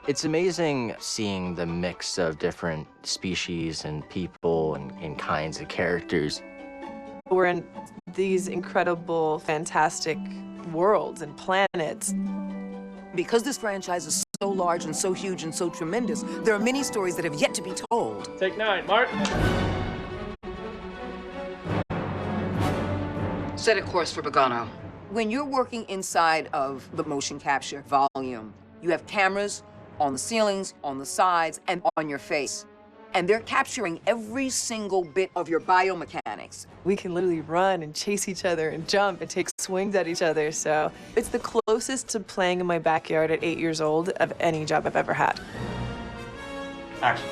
It's amazing seeing the mix of different species and people and kinds of characters. We're in these incredible, fantastic worlds and planets. Because this franchise is so large and so huge and so tremendous, there are many stories that have yet to be told. Take 9, Mark. Set a course for Bogano. When you're working inside of the motion capture volume, you have cameras on the ceilings, on the sides, and on your face. And they're capturing every single bit of your biomechanics. We can literally run and chase each other and jump and take swings at each other. So it's the closest to playing in my backyard at 8 years old of any job I've ever had. Action.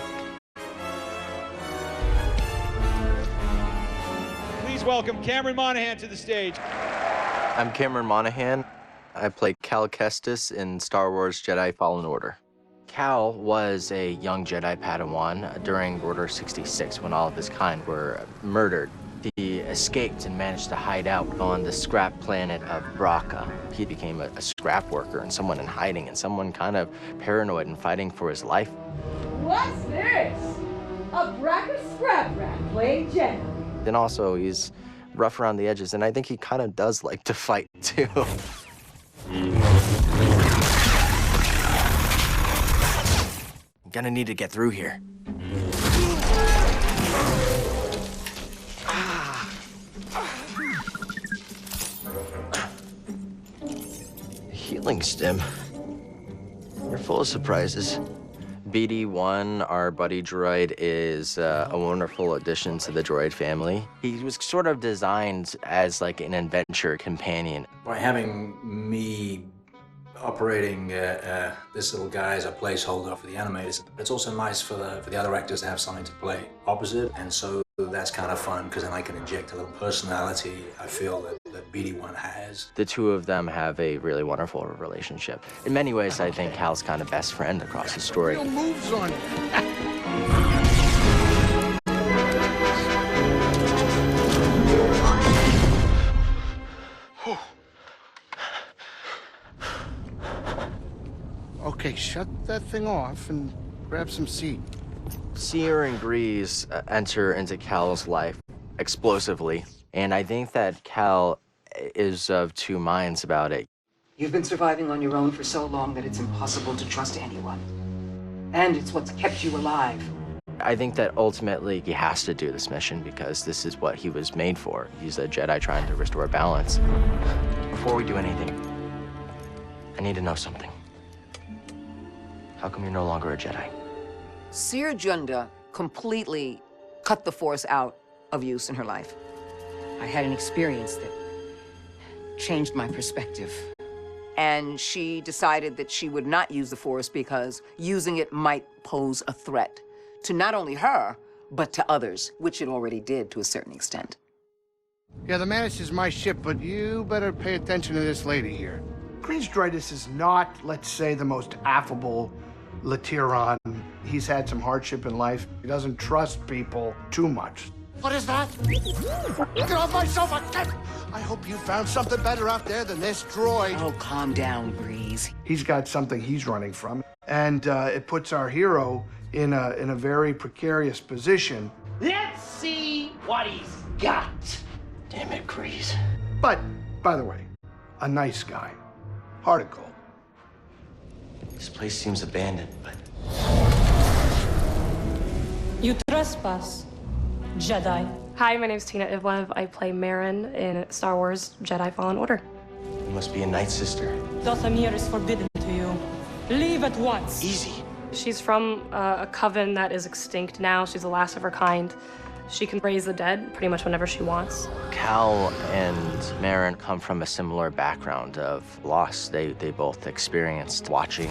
Please welcome Cameron Monaghan to the stage. I'm Cameron Monaghan. I play Cal Kestis in Star Wars Jedi Fallen Order. Cal was a young Jedi Padawan during Order 66 when all of his kind were murdered. He escaped and managed to hide out on the scrap planet of Bracca. He became a scrap worker and someone in hiding and someone kind of paranoid and fighting for his life. What's this? A Bracca scrap rat playing Jedi. And also, he's rough around the edges, and I think he kind of does like to fight, too. I'm gonna need to get through here. Healing stim. You're full of surprises. BD-1, our buddy droid, is a wonderful addition to the droid family. He was sort of designed as like an adventure companion. By having me operating this little guy as a placeholder for the animators, it's also nice for the other actors to have something to play opposite, and so that's kind of fun because then I can inject a little personality I feel that BD-1 has. The two of them have a really wonderful relationship. In many ways, I think Cal's kind of best friend across the story. Real moves on Okay, shut that thing off and grab some seat. Seer and Grease enter into Cal's life explosively, and I think that Cal is of two minds about it. You've been surviving on your own for so long that it's impossible to trust anyone. And it's what's kept you alive. I think that ultimately he has to do this mission because this is what he was made for. He's a Jedi trying to restore balance. Before we do anything, I need to know something. How come you're no longer a Jedi? Seer Junda completely cut the Force out of use in her life. I had an experience that changed my perspective. And she decided that she would not use the Force because using it might pose a threat to not only her, but to others, which it already did to a certain extent. Yeah, the Mantis is my ship, but you better pay attention to this lady here. Grease Dritus is not, let's say, the most affable Latiron. He's had some hardship in life. He doesn't trust people too much. What is that? Get off my sofa! I hope you found something better out there than this droid. Oh, calm down, Grease. He's got something he's running from, and it puts our hero in a very precarious position. Let's see what he's got. Damn it, Grease. But, by the way, a nice guy. Heart of gold. This place seems abandoned, but... You trespass, Jedi. Hi, my name's Tina Ivlev. I play Marin in Star Wars Jedi Fallen Order. You must be a Night Sister. Dothamir is forbidden to you. Leave at once. Easy. She's from a coven that is extinct now. She's the last of her kind. She can raise the dead pretty much whenever she wants. Cal and Marin come from a similar background of loss. They both experienced watching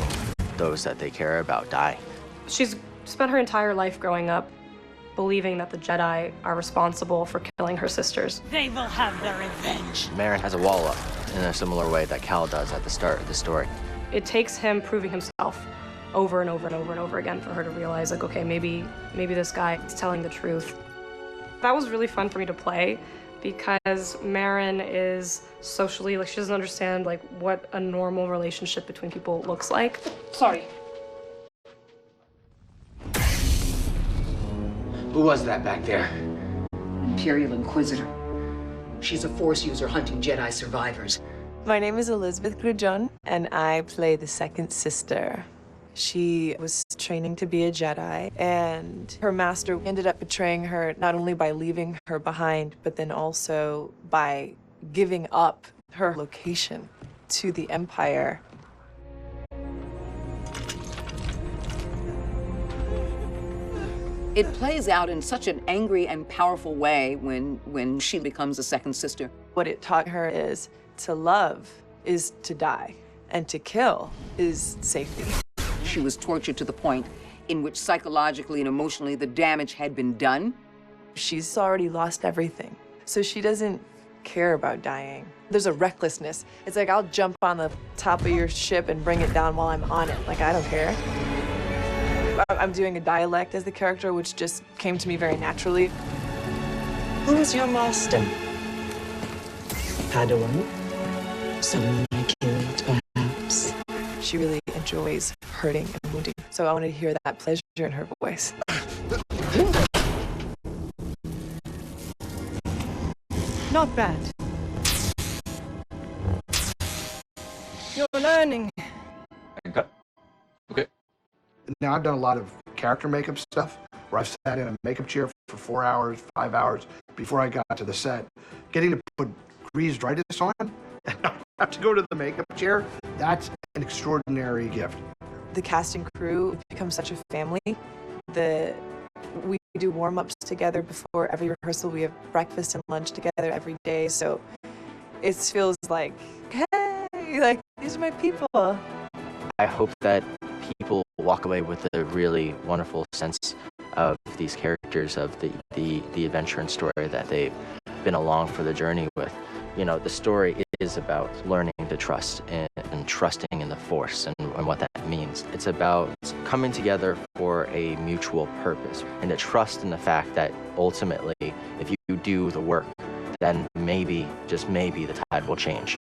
those that they care about die. She's spent her entire life growing up believing that the Jedi are responsible for killing her sisters. They will have their revenge. Marin has a wall up in a similar way that Cal does at the start of the story. It takes him proving himself over and over and over and over again for her to realize, like, okay, maybe this guy is telling the truth. That was really fun for me to play because Marin is socially, like, she doesn't understand, like, what a normal relationship between people looks like. Sorry. Who was that back there? Imperial Inquisitor. She's a Force user hunting Jedi survivors. My name is Elizabeth Grujon, and I play the second sister. She was training to be a Jedi, and her master ended up betraying her not only by leaving her behind, but then also by giving up her location to the Empire. It plays out in such an angry and powerful way when she becomes a second sister. What it taught her is to love is to die, and to kill is safety. She was tortured to the point in which psychologically and emotionally the damage had been done. She's already lost everything, so she doesn't care about dying. There's a recklessness. It's like, I'll jump on the top of your ship and bring it down while I'm on it. Like, I don't care. I'm doing a dialect as the character, which just came to me very naturally. Who's your master? Padawan? Someone I killed, perhaps. She really enjoys hurting and wounding, so I wanted to hear that pleasure in her voice. Not bad. You're learning. Okay. Now, I've done a lot of character makeup stuff where I've sat in a makeup chair for 4 hours, 5 hours before I got to the set. Getting to put grease-dritis on and not have to go to the makeup chair, that's an extraordinary gift. The cast and crew become such a family. We do warm-ups together before every rehearsal. We have breakfast and lunch together every day, so it feels like, hey, like, these are my people. I hope that people walk away with a really wonderful sense of these characters, of the adventure and story that they've been along for the journey with. You know, the story is about learning to trust and trusting in the Force and what that means. It's about coming together for a mutual purpose and to trust in the fact that ultimately, if you do the work, then maybe, just maybe, the tide will change.